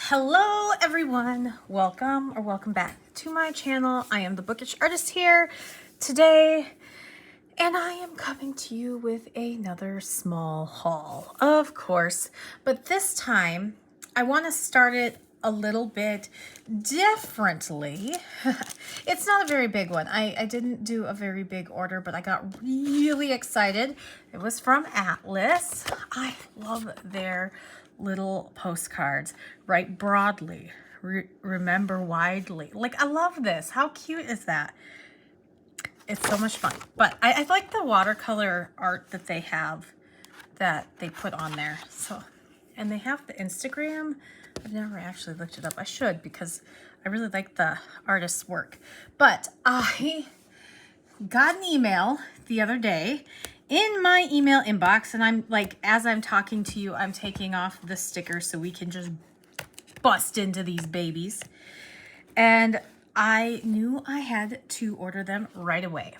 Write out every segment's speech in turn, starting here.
Hello everyone, welcome back to my channel. I am the Bookish Artist here today, and I am coming to you with another small haul, of course, but this time I want to start it a little bit differently. It's not a very big one. I didn't do a very big order, but I got really excited. It was from Atlas. I love their little postcards. Write broadly, remember widely. Like, I love this. How cute is that? It's so much fun. But I like the watercolor art that they have, that they put on there. So, and they have the Instagram. I've never actually looked it up. I should, because I really like the artist's work. But I got an email the other day in my email inbox, and I'm like, as I'm talking to you, I'm taking off the sticker so we can just bust into these babies. And I knew I had to order them right away.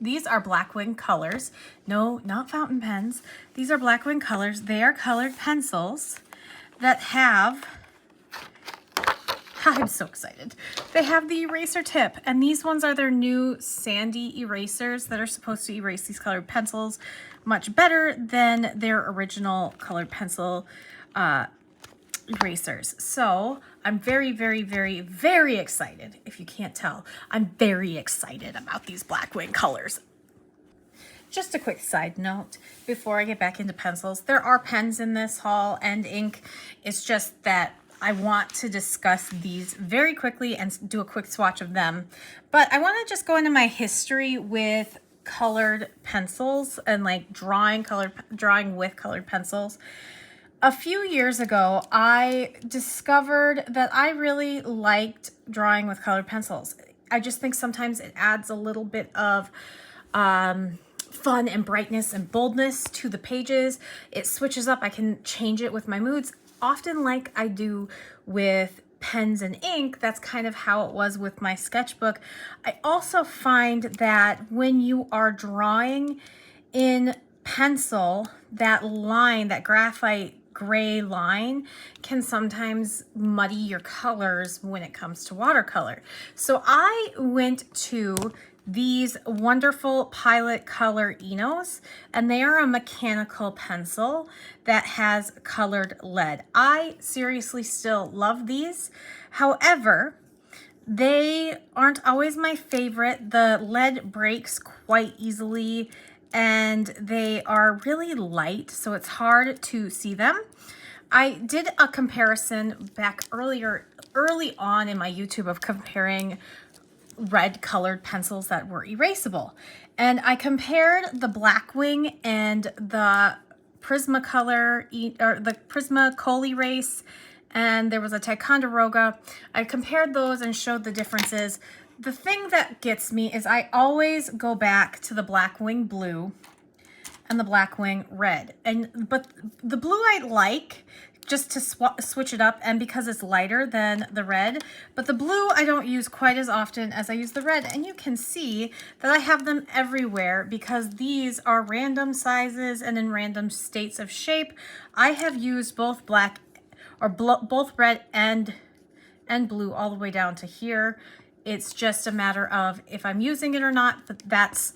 These are Blackwing colors. No, not fountain pens. These are Blackwing colors. They are colored pencils that have, I'm so excited. They have the eraser tip, and these ones are their new sandy erasers that are supposed to erase these colored pencils much better than their original colored pencil erasers. So I'm very, very, very, very excited. If you can't tell, I'm very excited about these Blackwing colors. Just a quick side note before I get back into pencils. There are pens in this haul and ink. It's just that I want to discuss these very quickly and do a quick swatch of them. But I want to just go into my history with colored pencils and like drawing with colored pencils. A few years ago, I discovered that I really liked drawing with colored pencils. I just think sometimes it adds a little bit of fun and brightness and boldness to the pages. It switches up. I can change it with my moods, often like I do with pens and ink. That's kind of how it was with my sketchbook. I also find that when you are drawing in pencil, that line, that graphite gray line, can sometimes muddy your colors when it comes to watercolor. So I went to these wonderful Pilot Color Enos, and they are a mechanical pencil that has colored lead. I seriously still love these. However, they aren't always my favorite. The lead breaks quite easily, and they are really light, so it's hard to see them. I did a comparison back early on in my YouTube of comparing red colored pencils that were erasable. And I compared the Blackwing and the Prismacolor, or the Prismacolor Erase, and there was a Ticonderoga. I compared those and showed the differences. The thing that gets me is I always go back to the Blackwing blue and the Blackwing red. But the blue I like just to switch it up, and because it's lighter than the red. But the blue I don't use quite as often as I use the red. And you can see that I have them everywhere because these are random sizes and in random states of shape. I have used both both red and blue all the way down to here. It's just a matter of if I'm using it or not, but that's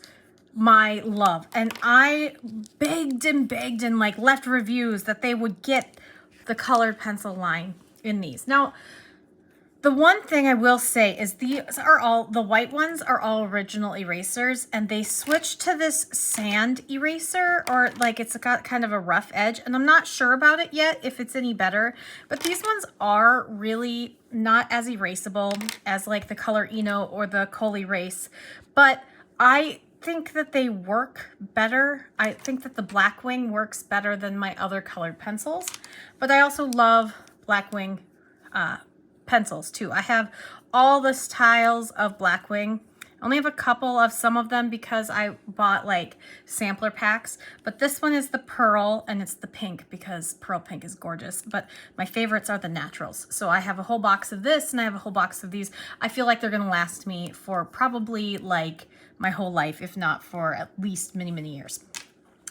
my love. And I begged and like left reviews that they would get the colored pencil line in these. Now, the one thing I will say is these are all, the white ones are all original erasers, and they switched to this sand eraser, or like it's got kind of a rough edge, and I'm not sure about it yet if it's any better, but these ones are really not as erasable as like the Color Eno or the Color Erase, but I think that they work better. I think that the Blackwing works better than my other colored pencils, but I also love Blackwing pencils too. I have all the styles of Blackwing. I only have a couple of some of them because I bought like sampler packs, but this one is the pearl and it's the pink because pearl pink is gorgeous, but my favorites are the naturals. So I have a whole box of this and I have a whole box of these. I feel like they're gonna last me for probably like my whole life, if not for at least many, many years.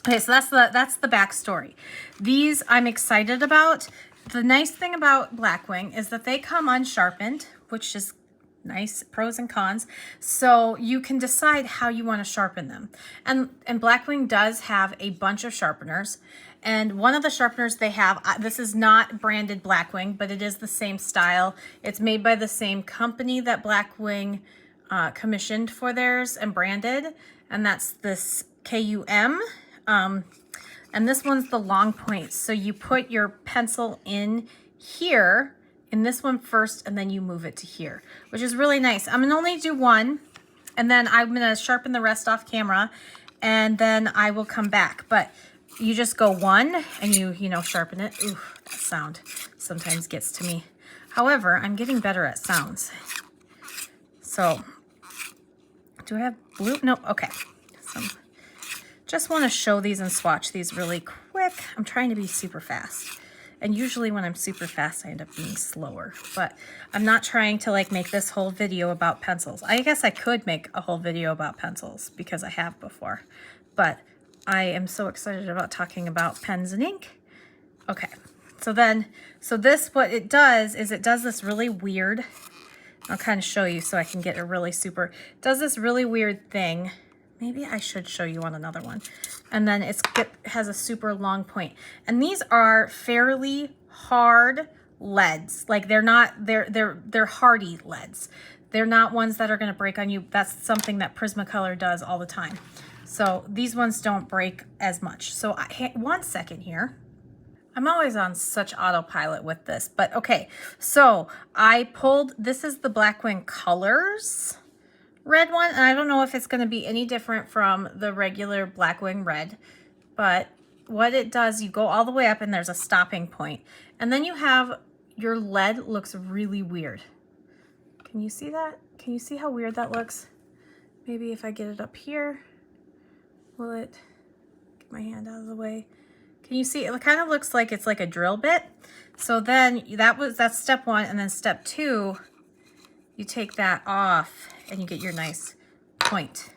Okay, so that's the backstory. These I'm excited about. the nice thing about Blackwing is that they come unsharpened, which is nice, pros and cons. So you can decide how you want to sharpen them. And Blackwing does have a bunch of sharpeners. And one of the sharpeners they have, this is not branded Blackwing, but it is the same style. It's made by the same company that Blackwing commissioned for theirs and branded. And that's this KUM. And this one's the long point. So you put your pencil in here, in this one first, and then you move it to here, which is really nice. I'm gonna only do one, and then I'm gonna sharpen the rest off camera, and then I will come back. But you just go one, and you know, sharpen it. Ooh, that sound sometimes gets to me. However, I'm getting better at sounds. So, do I have blue? No, okay. Just want to show these and swatch these really quick. I'm trying to be super fast. And usually when I'm super fast, I end up being slower. But I'm not trying to like make this whole video about pencils. I guess I could make a whole video about pencils because I have before. But I am so excited about talking about pens and ink. Okay, so this, what it does is it does this really weird, I'll kind of show you so I can get a really super, it does this really weird thing. Maybe I should show you on another one. And then it has a super long point. And these are fairly hard leads. Like they're hardy leads. They're not ones that are going to break on you. That's something that Prismacolor does all the time. So these ones don't break as much. So one second here. I'm always on such autopilot with this, but okay. So I pulled, this is the Blackwing Colors red one, and I don't know if it's going to be any different from the regular Blackwing red, but what it does, you go all the way up and there's a stopping point, and then you have your lead looks really weird. Can you see that? Can you see how weird that looks? Maybe if I get it up here, will it get my hand out of the way? Can you see? It kind of looks like it's like a drill bit. So then that's step one, and then step two, you take that off and you get your nice point,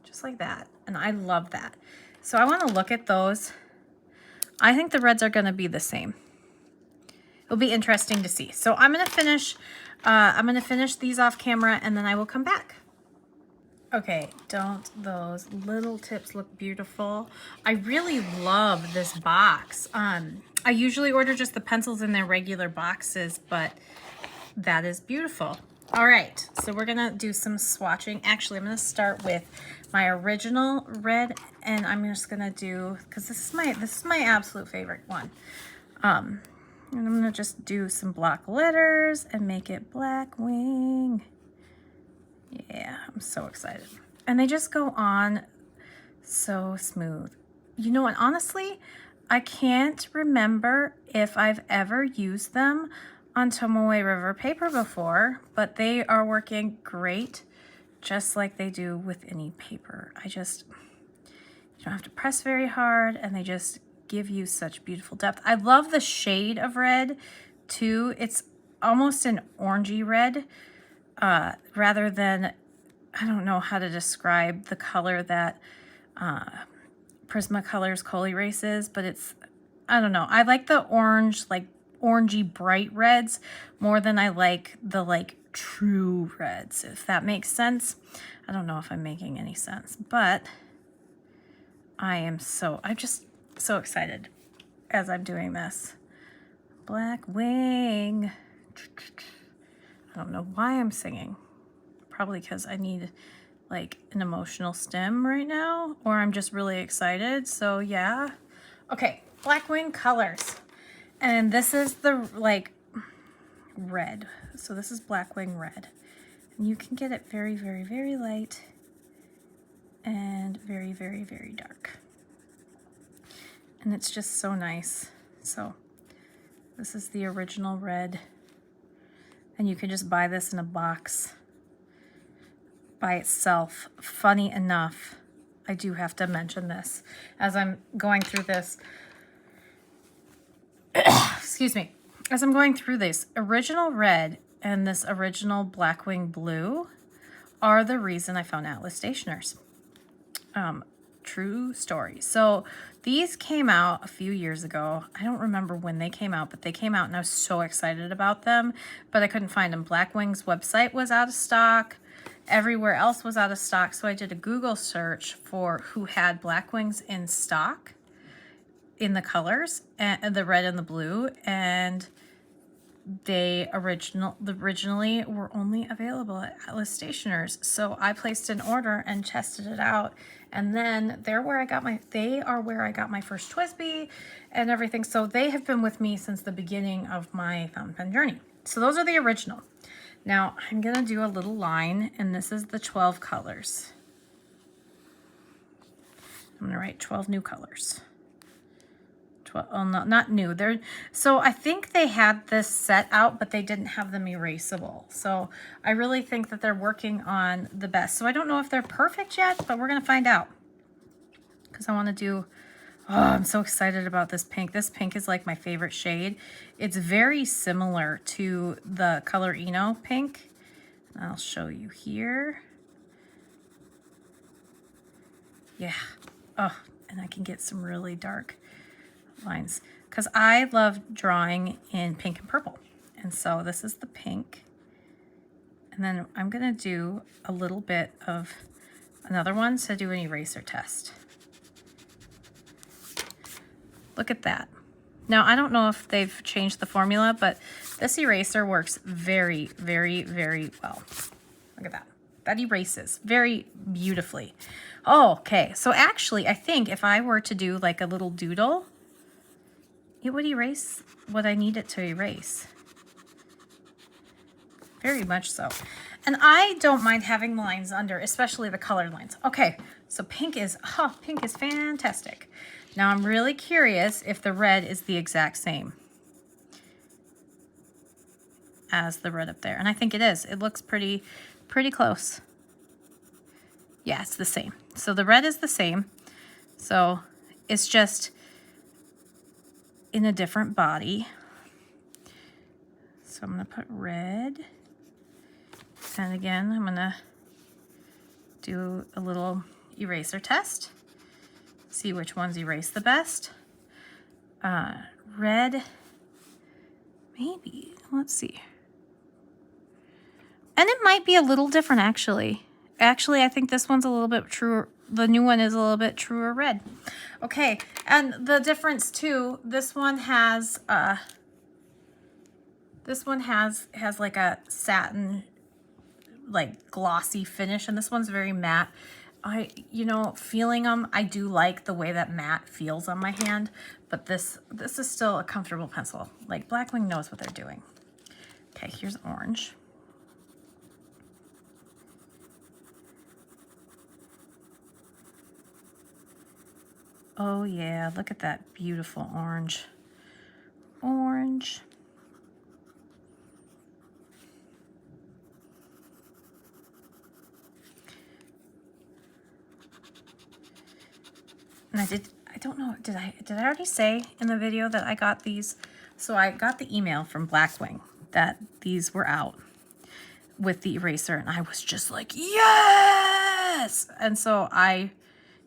just like that. And I love that. So I want to look at those. I think the reds are going to be the same. It'll be interesting to see. So I'm going to finish these off camera, and then I will come back. Okay, don't those little tips look beautiful? I really love this box. I usually order just the pencils in their regular boxes, but that is beautiful. All right, so we're gonna do some swatching. Actually, I'm gonna start with my original red, and I'm just gonna do, because this is my absolute favorite one. And I'm gonna just do some block letters and make it Blackwing. Yeah, I'm so excited. And they just go on so smooth. You know what, honestly, I can't remember if I've ever used them on Tomoe River paper before, but they are working great, just like they do with any paper. You don't have to press very hard, and they just give you such beautiful depth. I love the shade of red too. It's almost an orangey red, rather than, I don't know how to describe the color that Prismacolor's Coal Erase is, but it's, I don't know. I like the orange, like orangey bright reds more than I like the like true reds, if that makes sense. I don't know if I'm making any sense, but I'm just so excited as I'm doing this. Blackwing. I don't know why I'm singing. Probably because I need like an emotional stim right now, or I'm just really excited. So yeah. Okay, Blackwing Colors. And this is the like red. So this is Blackwing red. And you can get it very, very, very light and very, very, very dark. And it's just so nice. So this is the original red. And you can just buy this in a box by itself. Funny enough, I do have to mention this as I'm going through this. Excuse me. As I'm going through this, original red and this original Blackwing blue are the reason I found Atlas Stationers. True story. So these came out a few years ago. I don't remember when they came out, but they came out and I was so excited about them, but I couldn't find them. Blackwing's website was out of stock. Everywhere else was out of stock. So I did a Google search for who had Blackwings in stock in the colors, and the red and the blue, and they originally were only available at Atlas Stationers. So I placed an order and tested it out, and then they are where I got my first TWSBI and everything. So they have been with me since the beginning of my fountain pen journey. So those are the original. Now I'm gonna do a little line, and this is the 12 colors. I'm gonna write 12 new colors. Oh, no, not new. So I think they had this set out, but they didn't have them erasable. So I really think that they're working on the best. So I don't know if they're perfect yet, but we're going to find out. Because I want to do, oh, I'm so excited about this pink. This pink is like my favorite shade. It's very similar to the Color Eno pink. I'll show you here. Yeah. Oh, and I can get some really dark lines because I love drawing in pink and purple. And so this is the pink, and then I'm gonna do a little bit of another one to do an eraser test. Look at that. Now I don't know if they've changed the formula, but this eraser works very, very, very well. Look at that. That erases very beautifully. Oh, okay, so actually I think if I were to do like a little doodle, it would erase what I need it to erase. Very much so. And I don't mind having lines under, especially the colored lines. Okay, so pink is fantastic. Now I'm really curious if the red is the exact same as the red up there. And I think it is. It looks pretty close. Yeah, it's the same. So the red is the same. So it's just in a different body. So I'm gonna put red. And again, I'm gonna do a little eraser test. See which ones erase the best. Red, maybe, let's see. And it might be a little different actually. Actually, I think this one's a little bit truer. The new one is a little bit truer red. Okay, and the difference too, this one has like a satin, like glossy finish, and this one's very matte. Feeling them, I do like the way that matte feels on my hand, but this is still a comfortable pencil. Like Blackwing knows what they're doing. Okay, here's orange. Oh yeah, look at that beautiful orange. Orange. And I don't know, did I already say in the video that I got these? So I got the email from Blackwing that these were out with the eraser, and I was just like, yes! And so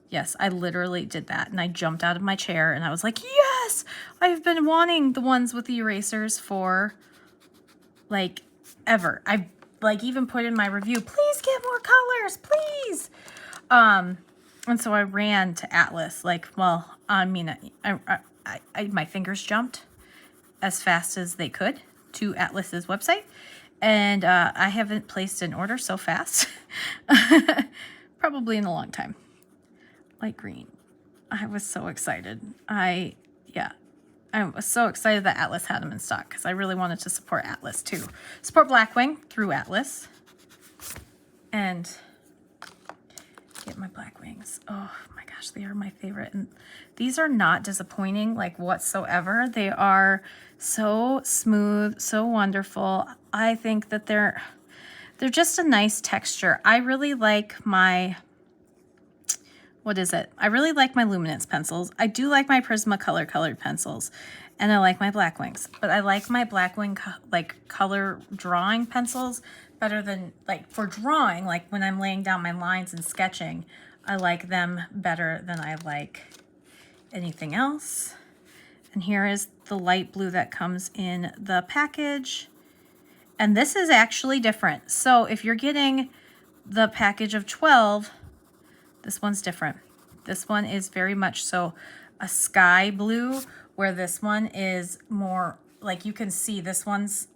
yes, I literally did that, and I jumped out of my chair and I was like, yes! I've been wanting the ones with the erasers for like ever. I've like even put in my review, please get more colors, please. And so I ran to Atlas, like, well, I mean, my fingers jumped as fast as they could to Atlas's website, and I haven't placed an order so fast, probably in a long time. Light green. I was so excited. I was so excited that Atlas had them in stock because I really wanted to support Atlas too. Support Blackwing through Atlas. And get my Blackwings. Oh my gosh, they are my favorite. And these are not disappointing like whatsoever. They are so smooth, so wonderful. I think that they're just a nice texture. I really like my, I really like my Luminance pencils. I do like my Prismacolor colored pencils, and I like my Blackwings, but I like my Blackwing color drawing pencils better than, like, for drawing, like when I'm laying down my lines and sketching. I like them better than I like anything else. And here is the light blue that comes in the package. And this is actually different. So if you're getting the package of 12, this one's different. This one is very much so a sky blue, where this one is more like, you can see this one's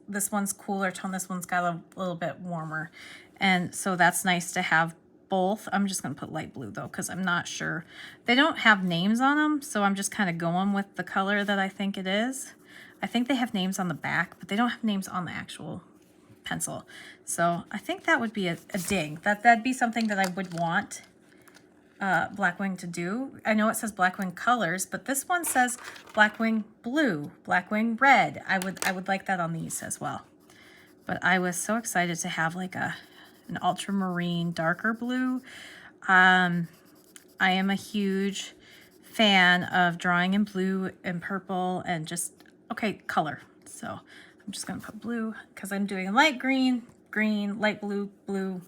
cooler tone. This one's got a little bit warmer. And so that's nice to have both. I'm just going to put light blue though, because I'm not sure. They don't have names on them, so I'm just kind of going with the color that I think it is. I think they have names on the back, but they don't have names on the actual pencil. So I think that would be a ding. That'd be something that I would want Blackwing to do. I know it says Blackwing colors, but this one says Blackwing blue, Blackwing red. I would like that on these as well. But I was so excited to have like an ultramarine darker blue. I am a huge fan of drawing in blue and purple and just, okay, color. So I'm just gonna put blue because I'm doing light green, green, light blue, blue.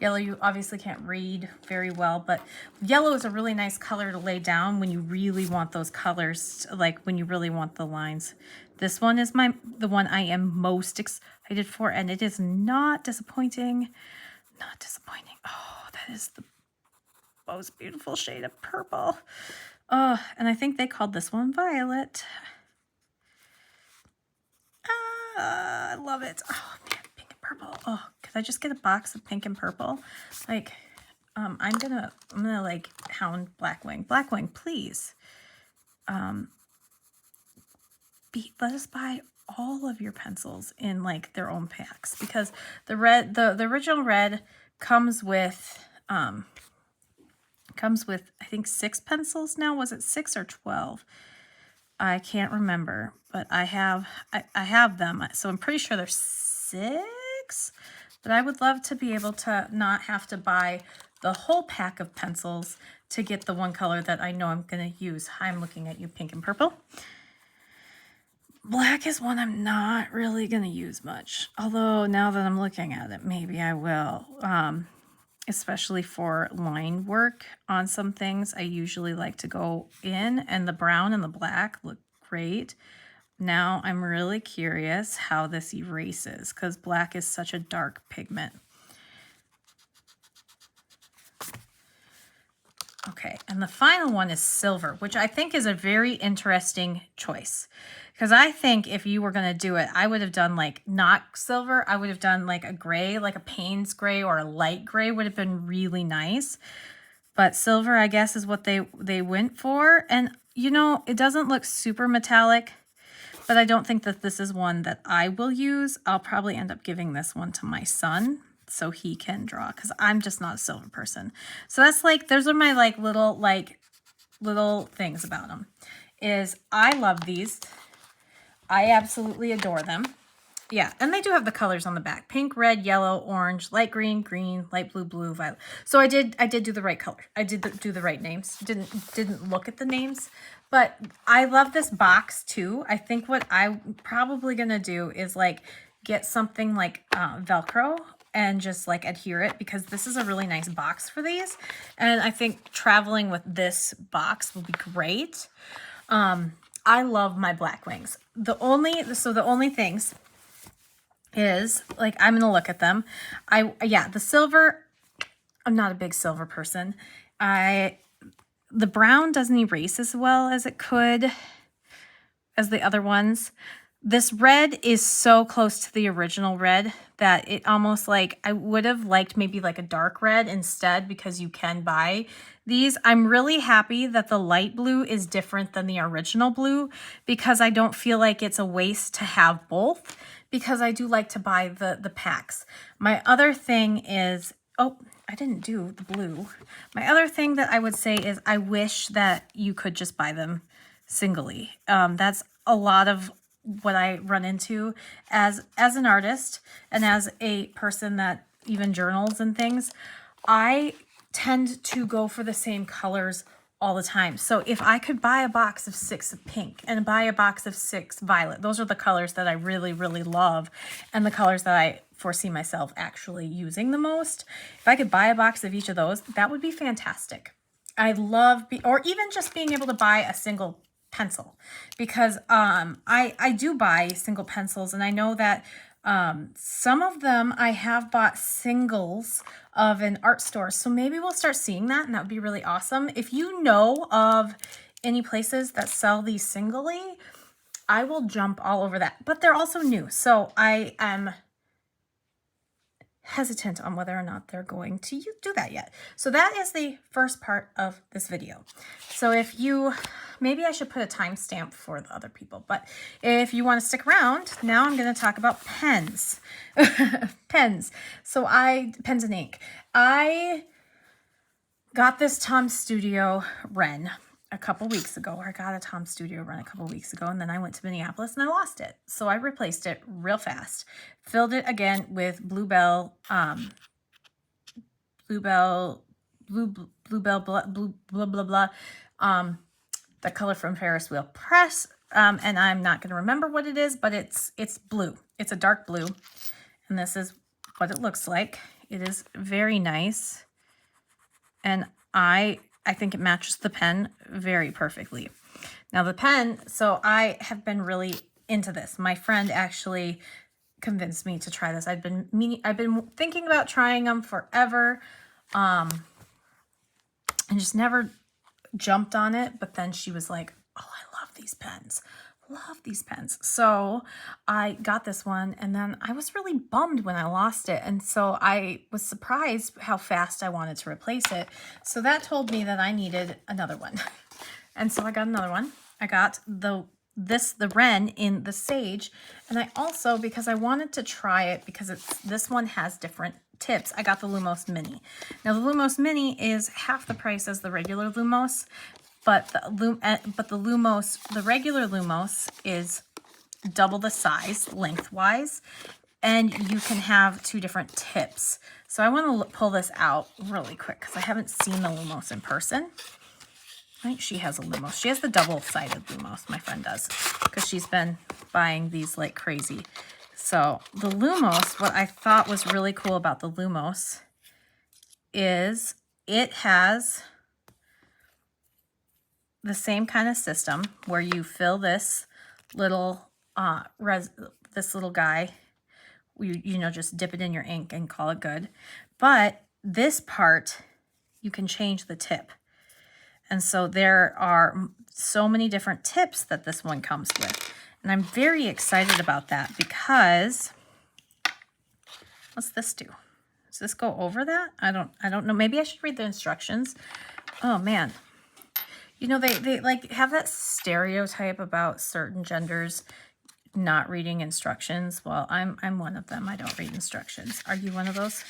Yellow you obviously can't read very well, but yellow is a really nice color to lay down when you really want those colors, like when you really want the lines. This one is the one I am most excited for, and it is not disappointing. Not disappointing. Oh, that is the most beautiful shade of purple. Oh, and I think they called this one violet. I love it. Oh man, pink and purple. Oh, could I just get a box of pink and purple? Like, I'm gonna like hound Blackwing. Blackwing, please. Let us buy all of your pencils in like their own packs, because the original red comes with I think 6 pencils now. Was it 6 or 12? I can't remember, but I have them, so I'm pretty sure there's 6. But I would love to be able to not have to buy the whole pack of pencils to get the one color that I know I'm going to use. I'm looking at you, pink and purple. Black is one I'm not really going to use much, although now that I'm looking at it, maybe I will. Especially for line work on some things, I usually like to go in, and the brown and the black look great. Now I'm really curious how this erases, because black is such a dark pigment. Okay, and the final one is silver, which I think is a very interesting choice. Because I think if you were going to do it, I would have done like not silver. I would have done like a gray, like a Payne's gray or a light gray would have been really nice. But silver, I guess, is what they went for. And, you know, it doesn't look super metallic, but I don't think that this is one that I will use. I'll probably end up giving this one to my son so he can draw, because I'm just not a silver person. So that's like, those are my like little things about them. Is I love these. I absolutely adore them. Yeah, and they do have the colors on the back. Pink, red, yellow, orange, light green, green, light blue, blue, violet. So I did do the right color. I did do the right names. Didn't look at the names. But I love this box too. I think what I'm probably going to do is like get something like Velcro and just like adhere it, because this is a really nice box for these. And I think traveling with this box will be great. I love my Blackwings. The only things is, like, I'm gonna look at them. The silver, I'm not a big silver person. The brown doesn't erase as well as it could as the other ones. This red is so close to the original red that it almost like, I would have liked maybe like a dark red instead, because you can buy these. I'm really happy that the light blue is different than the original blue, because I don't feel like it's a waste to have both, because I do like to buy the packs. My other thing is, oh, I didn't do the blue. My other thing that I would say is I wish that you could just buy them singly. That's a lot of what I run into as an artist and as a person that even journals and things. I tend to go for the same colors all the time. So if I could buy a box of 6 pink and buy a box of 6 violet, those are the colors that I really, really love and the colors that I foresee myself actually using the most. If I could buy a box of each of those, that would be fantastic. I love, or even just being able to buy a single pencil, because I do buy single pencils, and I know that some of them I have bought singles of an art store. So maybe we'll start seeing that, and that would be really awesome. If you know of any places that sell these singly, I will jump all over that. But they're also new, so I am hesitant on whether or not they're going to do that yet. So that is the first part of this video. So if you, maybe I should put a timestamp for the other people, but if you want to stick around, now I'm going to talk about pens. Pens. So pens and ink. I got this Tom Studio Wren a couple weeks ago, or I got a Tom Studio Wren a couple weeks ago, and then I went to Minneapolis and I lost it. So I replaced it real fast. Filled it again with Bluebell, blah, the color from Ferris Wheel Press. And I'm not going to remember what it is, but it's blue. It's a dark blue. And this is what it looks like. It is very nice. And I think it matches the pen very perfectly. Now the pen, so I have been really into this. My friend actually convinced me to try this. I've been thinking about trying them forever, and just never jumped on it. But then she was like, "Oh, I love these pens. Love these pens." So I got this one, and then I was really bummed when I lost it. And so I was surprised how fast I wanted to replace it. So that told me that I needed another one. And so I got another one. I got the Wren in the Sage. And I also, because I wanted to try it, because this one has different tips, I got the Lumos Mini. Now the Lumos Mini is half the price as the regular Lumos. But the regular Lumos is double the size lengthwise, and you can have 2 different tips. So I want to pull this out really quick because I haven't seen the Lumos in person. I think she has a Lumos. She has the double-sided Lumos, my friend does, because she's been buying these like crazy. So the Lumos, what I thought was really cool about the Lumos is it has the same kind of system where you fill this little this little guy, you know, just dip it in your ink and call it good. But this part, you can change the tip. And so there are so many different tips that this one comes with. And I'm very excited about that because, what's this do? Does this go over that? I don't know. Maybe I should read the instructions. Oh man. You know, they like have that stereotype about certain genders not reading instructions. Well, I'm one of them. I don't read instructions. Are you one of those?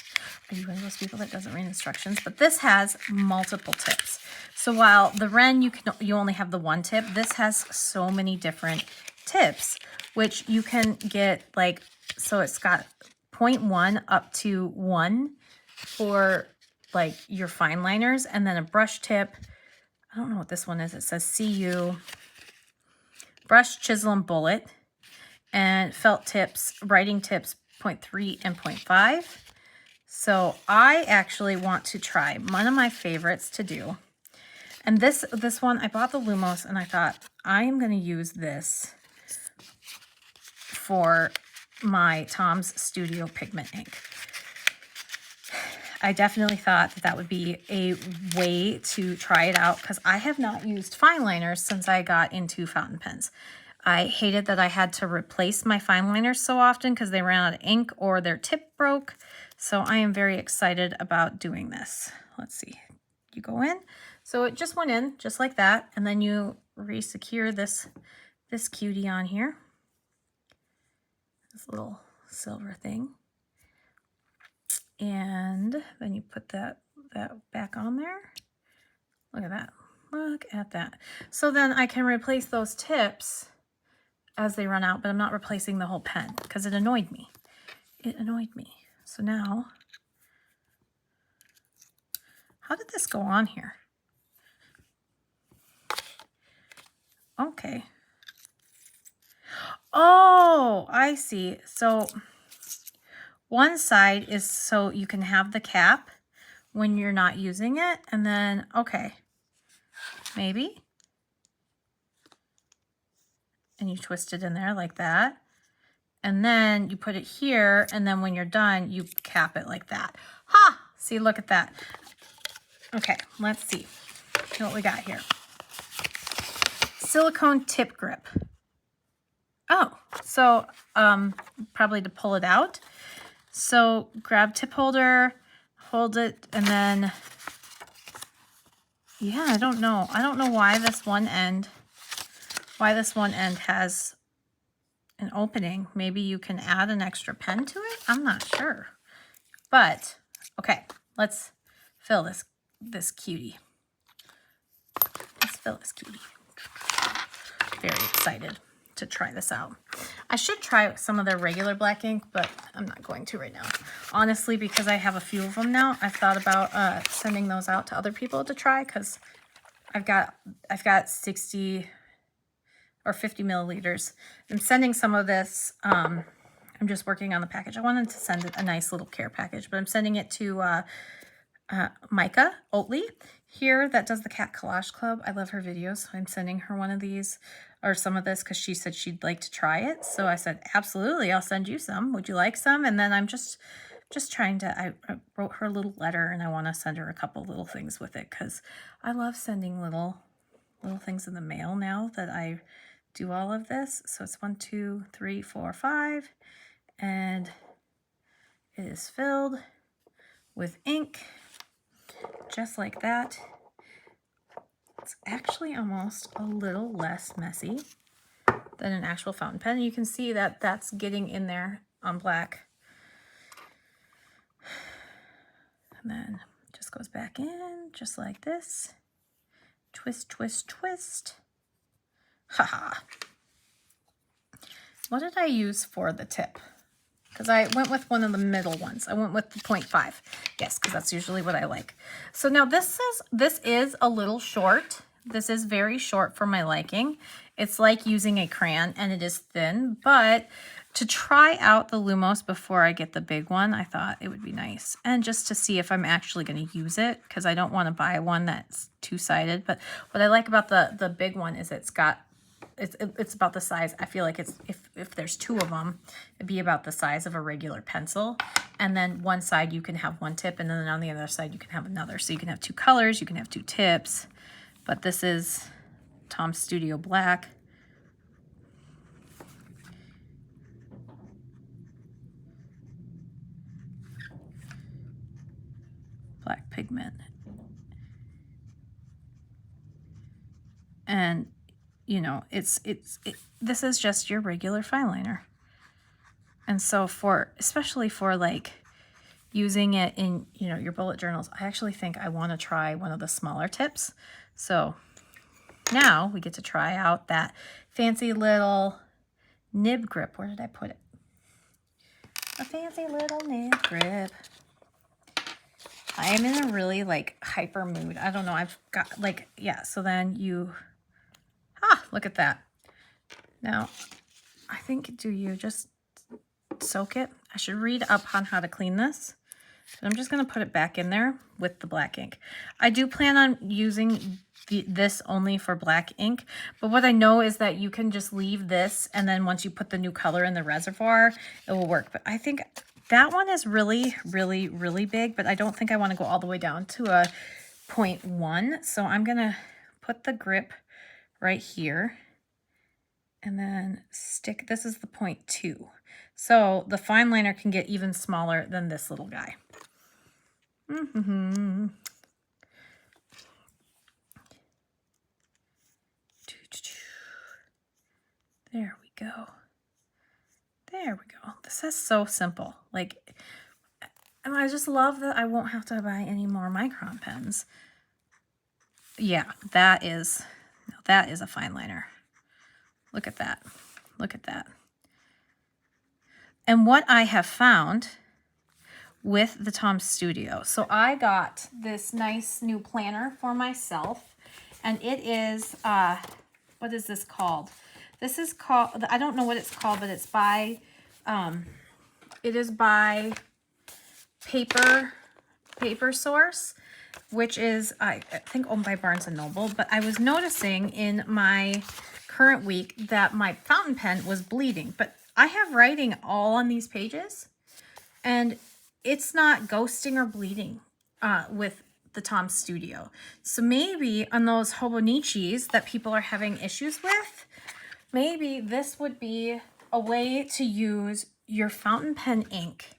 Are you one of those people that doesn't read instructions? But this has multiple tips. So while the Wren, you only have the one tip, this has so many different tips, which you can get like, so it's got 0.1 up to 1 for like your fine liners, and then a brush tip. I don't know what this one is. It says CU, brush, chisel, and bullet, and felt tips, writing tips 0.3 and 0.5. So I actually want to try one of my favorites to do. And this one, I bought the Lumos and I thought I am going to use this for my Tom's Studio Pigment ink. I definitely thought that would be a way to try it out because I have not used fine liners since I got into fountain pens. I hated that I had to replace my fine liners so often because they ran out of ink or their tip broke. So I am very excited about doing this. Let's see. You go in. So it just went in just like that. And then you re-secure this cutie on here. This little silver thing. And then you put that back on there. Look at that. Look at that. So then I can replace those tips as they run out, but I'm not replacing the whole pen because it annoyed me. It annoyed me. So now, how did this go on here? okay. Oh, I see. So one side is so you can have the cap when you're not using it. And then, okay, maybe. And you twist it in there like that. And then you put it here. And then when you're done, you cap it like that. Ha! See, look at that. Okay, let's see what we got here. Silicone tip grip. Oh, so probably to pull it out. So grab tip holder, hold it, and then, yeah, I don't know. I don't know why this one end has an opening. Maybe you can add an extra pen to it. I'm not sure. But, okay, let's fill this cutie. Let's fill this cutie. Very excited to try this out. I should try some of their regular black ink, but I'm not going to right now. Honestly, because I have a few of them now, I've thought about sending those out to other people to try, because I've got 60 or 50 milliliters. I'm sending some of this. I'm just working on the package. I wanted to send it a nice little care package, but I'm sending it to Micah Oatley here that does the Cat Collage Club. I love her videos, so I'm sending her one of these or some of this because she said she'd like to try it. So I said, absolutely, I'll send you some. Would you like some? And then I'm just trying to, I wrote her a little letter and I want to send her a couple little things with it because I love sending little things in the mail now that I do all of this. So it's 1, 2, 3, 4, 5, and it is filled with ink. Just like that. It's actually almost a little less messy than an actual fountain pen. You can see that that's getting in there on black. And then just goes back in just like this. Twist, twist, twist. Haha. What did I use for the tip? Because I went with one of the middle ones. I went with the 0.5. Yes, because that's usually what I like. So now this is a little short. This is very short for my liking. It's like using a crayon and it is thin, but to try out the Lumos before I get the big one, I thought it would be nice. And just to see if I'm actually going to use it, because I don't want to buy one that's two-sided. But what I like about the big one is it's about the size. I feel like it's if there's two of them, it'd be about the size of a regular pencil. And then one side you can have one tip, and then on the other side you can have another. So you can have two colors, you can have two tips. But this is Tom's Studio Black. Black pigment. And you know, this is just your regular fine liner. And so especially for like using it in, you know, your bullet journals, I actually think I want to try one of the smaller tips. So now we get to try out that fancy little nib grip. Where did I put it? A fancy little nib grip. I am in a really like hyper mood. I don't know. I've got like, yeah. So then look at that. Now, I think, do you just soak it? I should read up on how to clean this. But I'm just going to put it back in there with the black ink. I do plan on using this only for black ink. But what I know is that you can just leave this, and then once you put the new color in the reservoir, it will work. But I think that one is really, really, really big. But I don't think I want to go all the way down to a 0.1. So I'm going to put the grip right here and then stick, this is the 0.2. So the fine liner can get even smaller than this little guy. There we go. There we go. This is so simple. Like, and I just love that I won't have to buy any more micron pens. Yeah, that is a fine liner. Look at that. Look at that. And what I have found with the Tom Studio. So I got this nice new planner for myself, and it is, what is this called? This is called, I don't know what it's called, but it's by, it is by Paper Source, which is, I think, owned by Barnes & Noble. But I was noticing in my current week that my fountain pen was bleeding. But I have writing all on these pages, and it's not ghosting or bleeding with the Tom Studio. So maybe on those Hobonichis that people are having issues with, maybe this would be a way to use your fountain pen ink.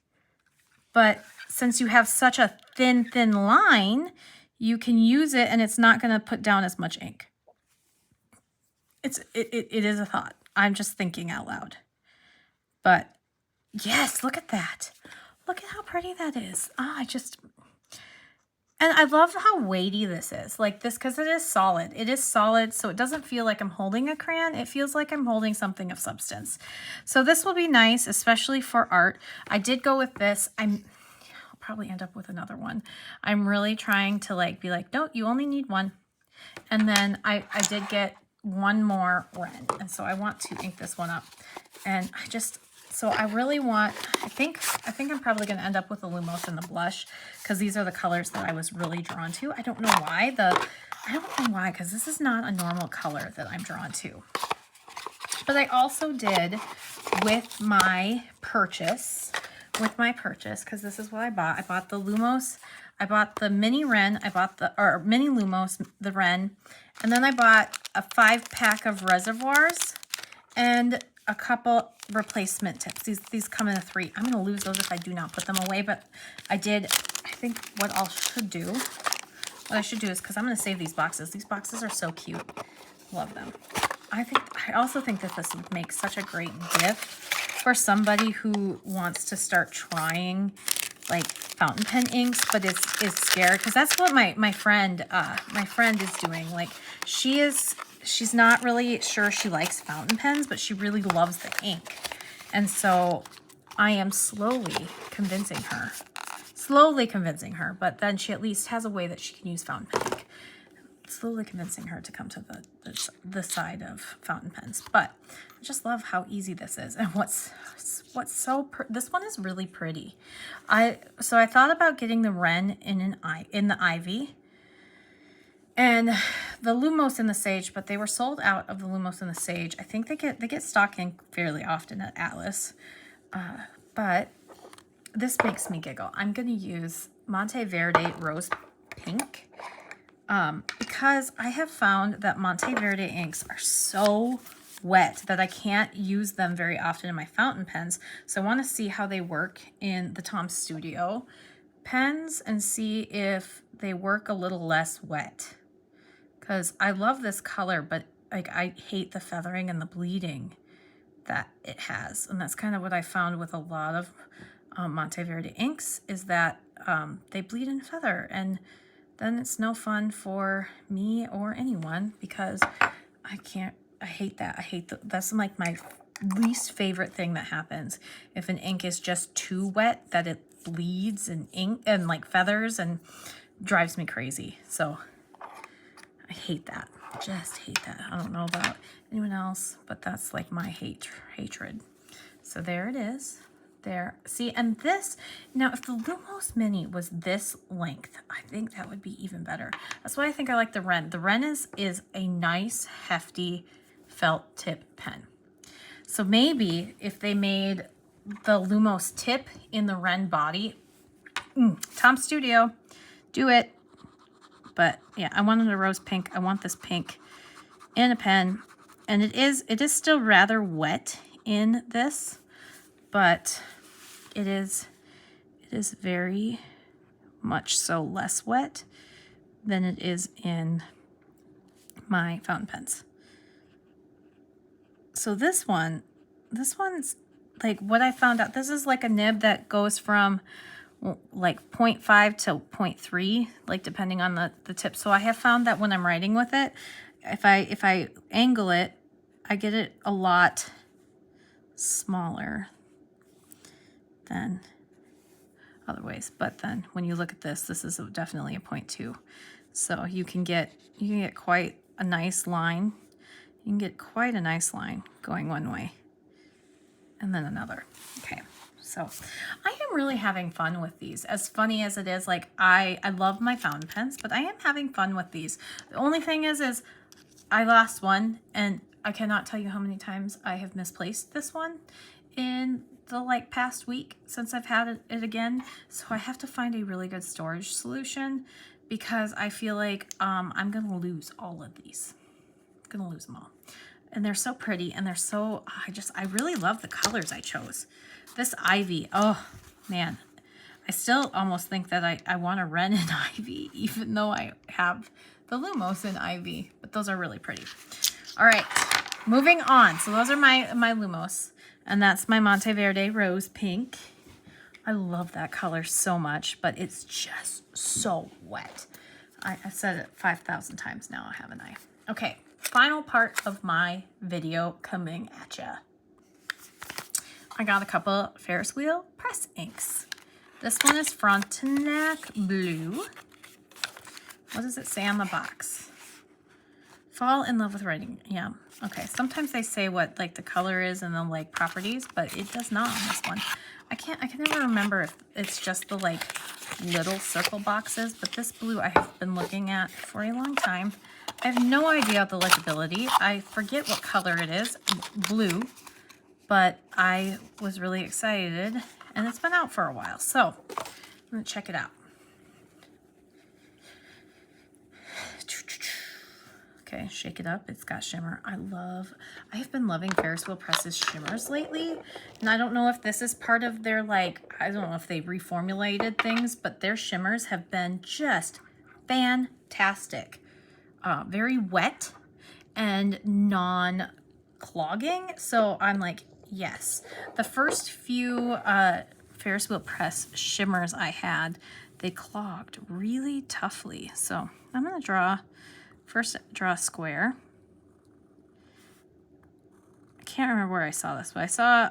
But since you have such a thin line, you can use it and it's not going to put down as much ink. It is a thought. I'm just thinking out loud. But yes, look at that. Look at how pretty that is. And I love how weighty this is. Like this, because it is solid. It is solid, so it doesn't feel like I'm holding a crayon. It feels like I'm holding something of substance. So this will be nice, especially for art. I did go with this. I'll probably end up with another one. I'm really trying to be like, no, you only need one. And then I did get one more Wren. And so I want to ink this one up. And so I really want, I think I'm probably going to end up with the Lumos and the blush, because these are the colors that I was really drawn to. I don't know why, because this is not a normal color that I'm drawn to. But I also did with my purchase, because this is what I bought. I bought the Lumos, I bought the mini Wren, mini Lumos, the Wren, and then I bought a 5-pack of reservoirs and a couple replacement tips. These come in a 3. I'm going to lose those if I do not put them away, but I think what I should do is, because I'm going to save these boxes. These boxes are so cute. Love them. I also think that this would make such a great gift for somebody who wants to start trying fountain pen inks, but is scared, because that's what my friend is doing. She's not really sure she likes fountain pens, but she really loves the ink. And so I am slowly convincing her, but then she at least has a way that she can use fountain pen ink. Slowly convincing her to come to the side of fountain pens. But I just love how easy this is. And this one is really pretty. So I thought about getting the Wren in the Ivy and the Lumos in the Sage, but they were sold out of the Lumos in the Sage. I think they get stock ink fairly often at Atlas. But this makes me giggle. I'm going to use Monteverde Rose Pink. Because I have found that Monteverde inks are so wet that I can't use them very often in my fountain pens. So I want to see how they work in the Tom Studio pens and see if they work a little less wet. Because I love this color, but I hate the feathering and the bleeding that it has. And that's kind of what I found with a lot of Monteverde inks, is that they bleed and feather, and then it's no fun for me or anyone, because I hate that. That's like my least favorite thing that happens. If an ink is just too wet, that it bleeds and ink and feathers and drives me crazy. So I hate that. Just hate that. I don't know about anyone else, but that's like my hatred. So there it is. There. See, and this, now if the Lumos Mini was this length, I think that would be even better. That's why I think I like the Wren. The Wren is a nice, hefty felt tip pen. So maybe if they made the Lumos tip in the Wren body, Tom Studio, do it. But yeah, I wanted a rose pink. I want this pink in a pen. And it is still rather wet in this, but it is very much so less wet than it is in my fountain pens. So this one's like what I found out. This is like a nib that goes from like 0.5 to 0.3, like depending on the tip. So I have found that when I'm writing with it, if I angle it, I get it a lot smaller than other ways. But then when you look at this is definitely a 0.2. So you can get quite a nice line You can get quite a nice line going one way and then another. Okay, so I am really having fun with these. As funny as it is, like I love my fountain pens, but I am having fun with these. The only thing is I lost one, and I cannot tell you how many times I have misplaced this one in the like past week since I've had it again. So I have to find a really good storage solution because I feel like I'm gonna lose all of these. I'm gonna lose them all. And they're so pretty, and they're so, I really love the colors I chose. This ivy, oh man, I still almost think that I want a Wren in ivy, even though I have the Lumos in ivy, but those are really pretty. All right, moving on. So those are my Lumos, and that's my Monteverde Rose Pink. I love that color so much, but it's just so wet. I've said it 5,000 times now, haven't I? Okay, final part of my video coming at ya. I got a couple Ferris wheel press inks. This one is Frontenac Blue. What does it say on the box? Fall in love with writing. Yeah. Okay. Sometimes they say what like the color is and the like properties, but it does not on this one. I can never remember if it's just the like little circle boxes, but this blue I have been looking at for a long time. I have no idea the legibility. I forget what color it is, blue, but I was really excited, and it's been out for a while. So I'm gonna check it out. Okay, shake it up. It's got shimmer. I have been loving Ferris Wheel Press's shimmers lately. And I don't know if this is part of their, like, I don't know if they reformulated things, but their shimmers have been just fantastic. Very wet and non-clogging. So I'm like, yes. The first few Ferris Wheel Press shimmers I had, they clogged really toughly. So I'm going to draw a square. I can't remember where I saw this, but I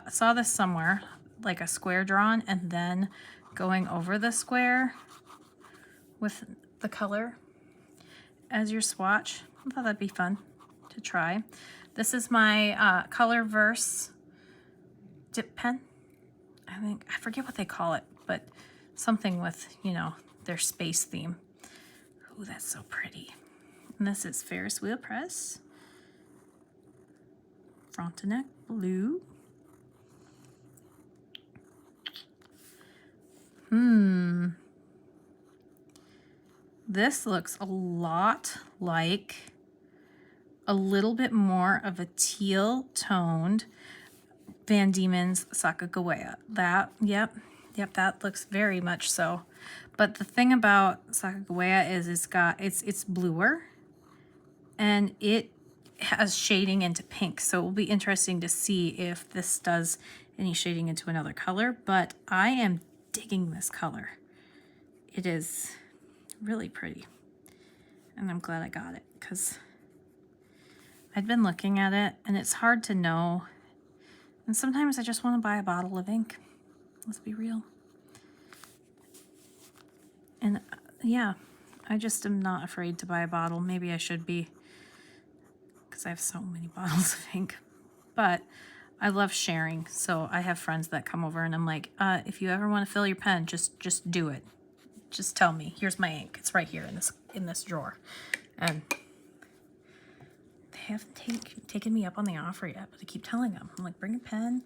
saw this somewhere, like a square drawn and then going over the square with the color as your swatch. I thought that'd be fun to try. This is my Colorverse dip pen. I forget what they call it, but something with, you know, their space theme. Ooh, that's so pretty. And this is Ferris Wheel Press, Frontenac Blue. This looks a lot like a little bit more of a teal toned Van Diemen's Sacagawea. Yep, that looks very much so. But the thing about Sacagawea is it's bluer, and it has shading into pink. So it will be interesting to see if this does any shading into another color, but I am digging this color. It is really pretty, and I'm glad I got it because I'd been looking at it and it's hard to know. And sometimes I just want to buy a bottle of ink. Let's be real. And yeah, I just am not afraid to buy a bottle. Maybe I should be, because I have so many bottles of ink. But I love sharing. So I have friends that come over and I'm like, if you ever want to fill your pen, just do it. Just tell me. Here's my ink. It's right here in this drawer. And they haven't taken me up on the offer yet, but I keep telling them, I'm like, bring a pen.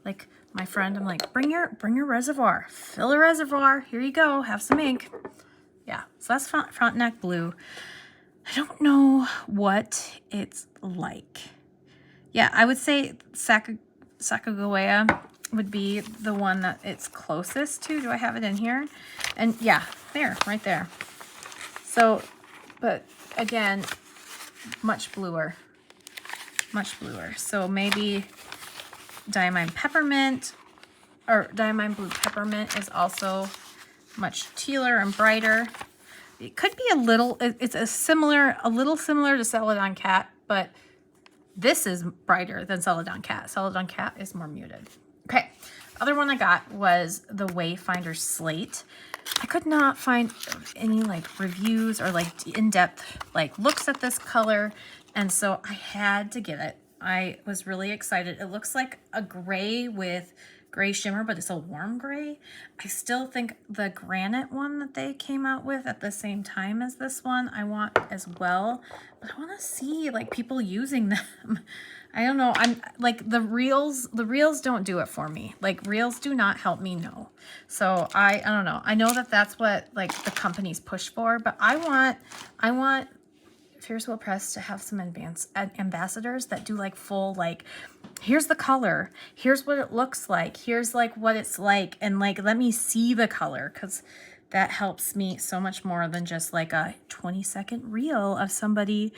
Like my friend, I'm like, bring your reservoir. Fill a reservoir. Here you go. Have some ink. Yeah. So that's Frontenac Blue. I don't know what it's like. Yeah, I would say Sacagawea would be the one that it's closest to. Do I have it in here? And yeah, there, right there. So, but again, much bluer. So maybe Diamine Peppermint or Diamine Blue Peppermint is also much tealer and brighter. It could be a little similar to Celadon Cat, but this is brighter than Celadon Cat. Celadon Cat is more muted. Okay, other one I got was the Wayfinder Slate. I could not find any like reviews or like in-depth like looks at this color. And so I had to get it. I was really excited. It looks like a gray with gray shimmer, but it's a warm gray. I still think the granite one that they came out with at the same time as this one I want as well, but I want to see like people using them. I don't know. I'm like the reels don't do it for me. Like reels do not help me, no. So I don't know. I know that that's what like the companies push for, but I want Fierce Will Press to have some ambassadors that do like full, like, here's the color, here's what it looks like, here's like what it's like, and like let me see the color, because that helps me so much more than just like a 20-second reel of somebody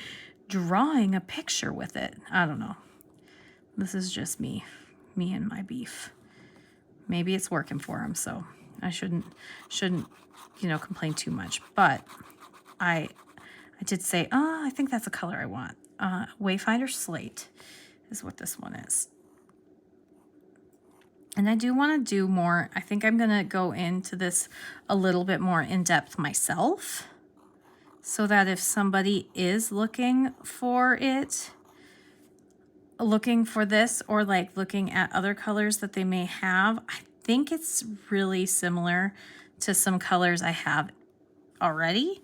drawing a picture with it. I don't know. This is just me and my beef. Maybe it's working for him, so I shouldn't complain too much, but I did say, oh, I think that's a color I want. Wayfinder Slate is what this one is. And I do want to do more. I think I'm going to go into this a little bit more in depth myself, so that if somebody is looking for this, or like looking at other colors that they may have, I think it's really similar to some colors I have already.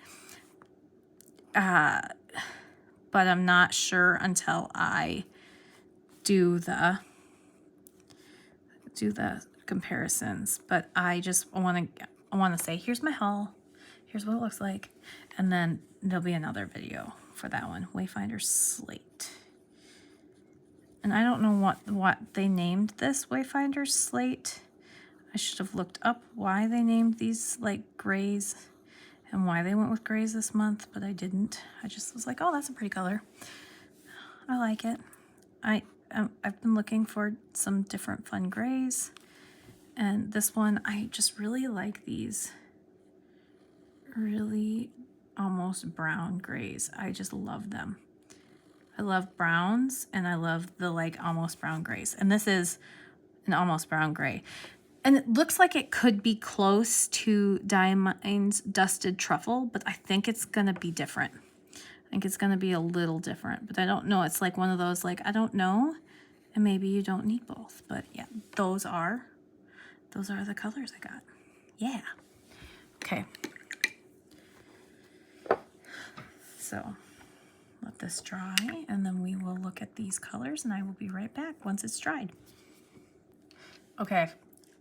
But I'm not sure until I do the comparisons. But I just want to say, here's my haul, here's what it looks like, and then there'll be another video for that one, Wayfinder Slate. And I don't know what they named this Wayfinder Slate. I should have looked up why they named these like grays and why they went with grays this month, but I didn't. I just was like, oh, that's a pretty color. I like it. I've been looking for some different fun grays, and this one, I just really like these really almost brown grays. I just love them. I love browns, and I love the like almost brown grays, and this is an almost brown gray. And it looks like it could be close to Diamine's Dusted Truffle, but I think it's going to be different. I think it's going to be a little different, but I don't know. It's like one of those, like, I don't know, and maybe you don't need both. But yeah, those are the colors I got. Yeah. Okay. So let this dry, and then we will look at these colors, and I will be right back once it's dried. Okay.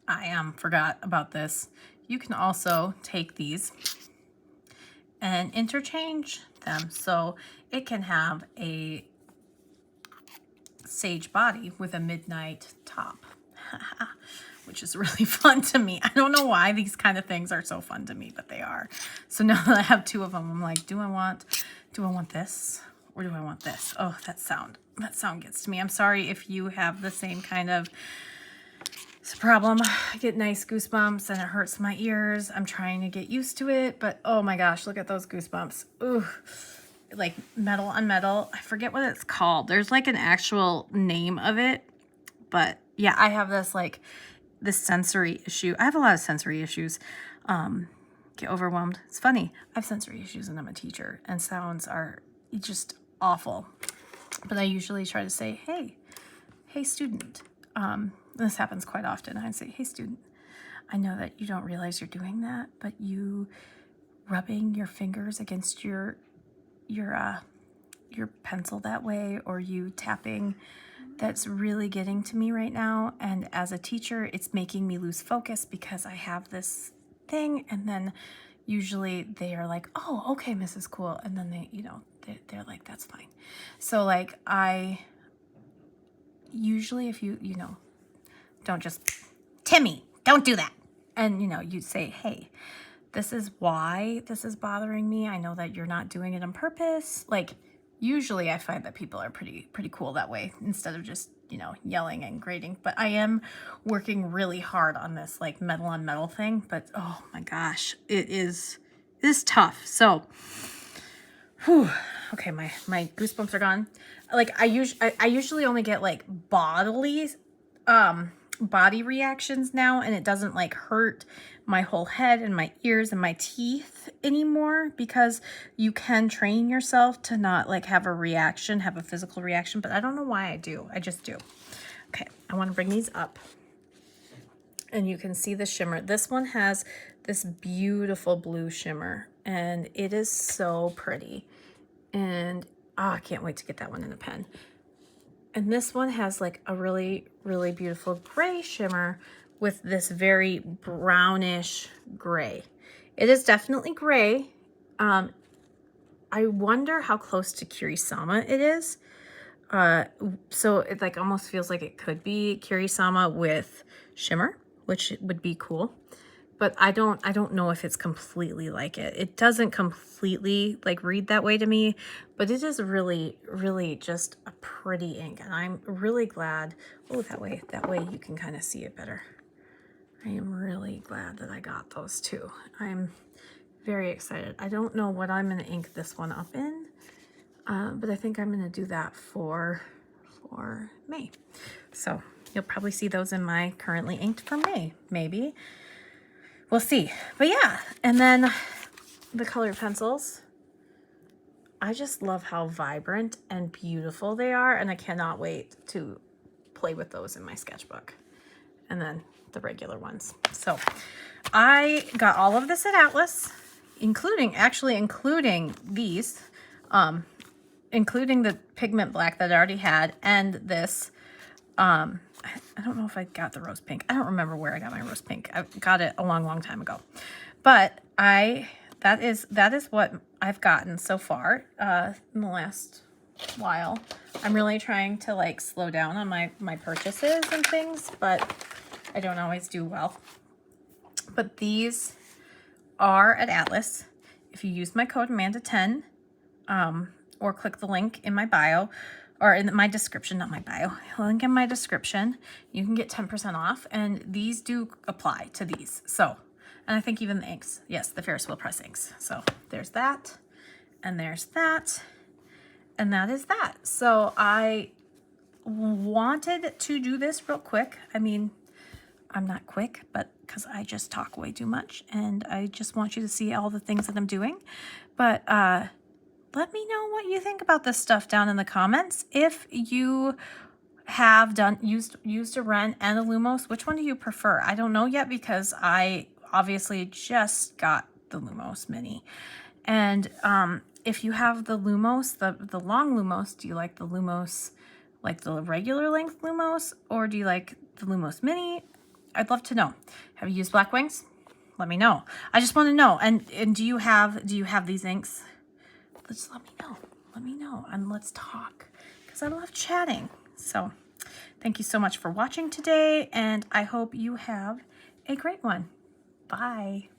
I forgot about this. You can also take these and interchange them. So it can have a sage body with a midnight top, which is really fun to me. I don't know why these kind of things are so fun to me, but they are. So now that I have two of them, I'm like, do I want this or do I want this? Oh, that sound gets to me. I'm sorry if you have the same kind of problem. I get nice goosebumps and it hurts my ears. I'm trying to get used to it, but oh my gosh, look at those goosebumps. Ooh, like metal on metal. I forget what it's called. There's like an actual name of it, but yeah, I have this like this sensory issue. I have a lot of sensory issues. Get overwhelmed. It's funny. I have sensory issues and I'm a teacher, and sounds are just awful. But I usually try to say, hey student. This happens quite often. I say, hey student, I know that you don't realize you're doing that, but you rubbing your fingers against your pencil that way, or you tapping, that's really getting to me right now. And as a teacher, it's making me lose focus because I have this thing. And then usually they are like, oh, okay, Mrs. Cool. And then they're like, that's fine. So like usually if you don't just, Timmy, don't do that. And, you say, hey, this is why this is bothering me. I know that you're not doing it on purpose. Like, usually I find that people are pretty cool that way, instead of just, yelling and grating. But I am working really hard on this, like, metal on metal thing. But, oh my gosh, it is tough. So, whew. Okay, my goosebumps are gone. Like, I usually only get, like, bodily body reactions now, and it doesn't like hurt my whole head and my ears and my teeth anymore, because you can train yourself to not like have a reaction, have a physical reaction, but I don't know why I do. I just do. Okay, I want to bring these up and you can see the shimmer. This one has this beautiful blue shimmer and it is so pretty. And I can't wait to get that one in a pen. And this one has like a really, really beautiful gray shimmer with this very brownish gray. It is definitely gray. I wonder how close to Kirisama it is. So it like almost feels like it could be Kirisama with shimmer, which would be cool. But I don't know if it's completely like it. It doesn't completely like read that way to me, but it is really, really just a pretty ink. And I'm really glad. Oh, that way you can kind of see it better. I am really glad that I got those two. I'm very excited. I don't know what I'm gonna ink this one up in, but I think I'm gonna do that for May. So you'll probably see those in my currently inked for May, maybe. We'll see. But yeah, and then the colored pencils. I just love how vibrant and beautiful they are, and I cannot wait to play with those in my sketchbook. And then the regular ones. So I got all of this at Atlas, including these, including the pigment black that I already had, and this, I don't know if I got the rose pink. I don't remember where I got my rose pink. I got it a long, long time ago. But that is what I've gotten so far in the last while. I'm really trying to like slow down on my purchases and things, but I don't always do well. But these are at Atlas. If you use my code Amanda10, or click the link in my bio, or in my description, not my bio, link in my description, you can get 10% off. And these do apply to these. So, and I think even the inks, yes, the Ferris wheel press inks. So there's that, and there's that, and that is that. So I wanted to do this real quick. I mean, I'm not quick, but because I just talk way too much, and I just want you to see all the things that I'm doing. But let me know what you think about this stuff down in the comments. If you have used a Wren and a Lumos, which one do you prefer? I don't know yet, because I obviously just got the Lumos Mini. And if you have the Lumos, the long Lumos, do you like the Lumos, like the regular length Lumos, or do you like the Lumos Mini? I'd love to know. Have you used Blackwings? Let me know. I just want to know. And do you have these inks? Just let me know. Let me know, and let's talk, because I love chatting. So thank you so much for watching today, and I hope you have a great one. Bye.